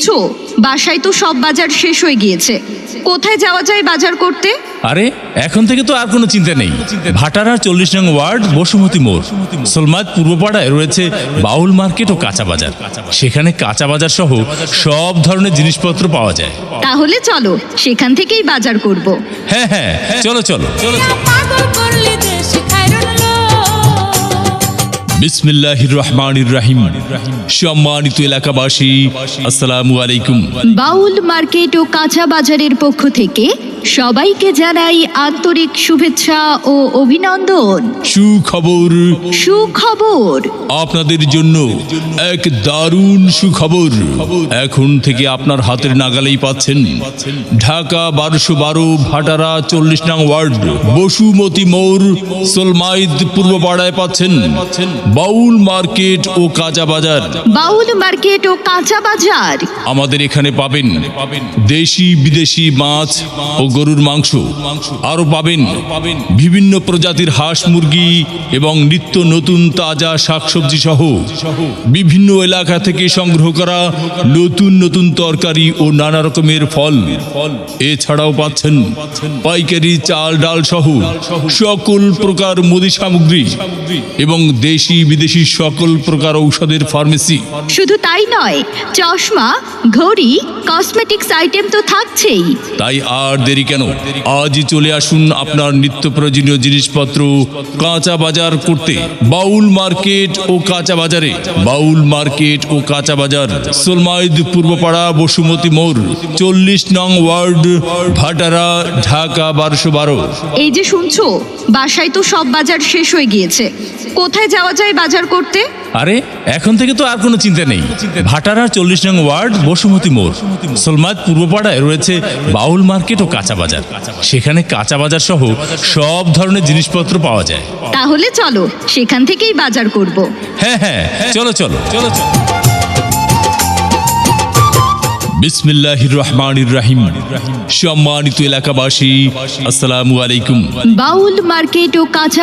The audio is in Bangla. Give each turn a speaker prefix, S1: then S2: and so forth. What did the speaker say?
S1: শুনছো, বাসায় তো সব বাজার শেষ হয়ে গিয়েছে। কোথায় যাওয়া যায় বাজার করতে?
S2: আরে এখন থেকে তো আর কোনো চিন্তা নেই। ভাটারা 40 নং ওয়ার্ড বসুমতী মোড় সোলমাদ পূর্বপাড়ায় রয়েছে বাউল মার্কেট ও কাঁচা বাজার। সেখানে কাঁচা বাজার সহ সব ধরনের জিনিসপত্র পাওয়া যায়।
S1: তাহলে চলো সেখান থেকেই বাজার করব।
S2: হ্যাঁ হ্যাঁ, চলো চলো চলো। বিসমিল্লাহির রহমানির রহিম। সম্মানিত এলাকাবাসী, আসসালামু আলাইকুম।
S1: বাউল মার্কেট ও কাঁচা বাজারের পক্ষ থেকে সবাইকে জানাই আন্তরিক শুভেচ্ছা ও অভিনন্দন।
S2: সুখবর,
S1: সুখবর।
S2: আপনাদের জন্য এক দারুণ সুখবর। এখন থেকে আপনার হাতের নাগালেই পাচ্ছেন ঢাকা 1212 ভাটারা 40 নং ওয়ার্ড বসুমতী মোড় সোলমাইদ পূর্বপাড়ায় পাচ্ছেন বাউল মার্কেট ও কাঁচা বাজার।
S1: বাউল মার্কেট ও কাঁচা বাজার।
S2: আমাদের এখানে পাবেন দেশি বিদেশি মাছ ও গরুর মাংস, আরো পাবেন বিভিন্ন প্রজাতির হাঁস মুরগি এবং নিত্য নতুন তাজা শাকসবজি সহ বিভিন্ন এলাকা থেকে সংগ্রহ করা নতুন নতুন তরকারি ও নানা রকমের ফল। এছাড়াও পাচ্ছেন পাইকারি চাল ডাল সহ সকল প্রকার মুদি সামগ্রী এবং দেশি বিদেশি সকল প্রকার ঔষধের ফার্মেসি।
S1: শুধু তাই নয়, চশমা, ঘড়ি, কসমেটিক্স আইটেম তো থাকছেই।
S2: তাই আর দেরি কেন, আজই চলে আসুন আপনার নিত্য প্রয়োজনীয় জিনিসপত্র কাঁচা বাজার করতে বাউল মার্কেট ও কাঁচা বাজারে। বাউল মার্কেট ও কাঁচা বাজার সোলমাইদ পূর্বপাড়া বসুমতী মোড় 40 নং ওয়ার্ড ভাটারা ঢাকা 1212।
S1: এই যে শুনছো, বাসায় তো সব বাজার শেষ হয়ে গিয়েছে। কোথায় যাওয়া যায় বাজার করতে?
S2: আরে এখন থেকে তো আর কোনো চিন্তা নেই। ভাটারা 40 নং ওয়ার্ড বসুমতী মোড় সোলমাদ পূর্বপাড়ায় রয়েছে বাউল মার্কেট ও কাঁচা বাজার। সেখানে কাঁচা বাজার সহ সব ধরনের জিনিসপত্র পাওয়া যায়।
S1: তাহলে চলো সেখান থেকেই বাজার করব।
S2: হ্যাঁ হ্যাঁ, চলো চলো চলো চলো। বিসমিল্লাহির রহমানির রহিম। সম্মানিত এলাকাবাসী, আসসালামু আলাইকুম।
S1: বাউল মার্কেট ও কাঁচা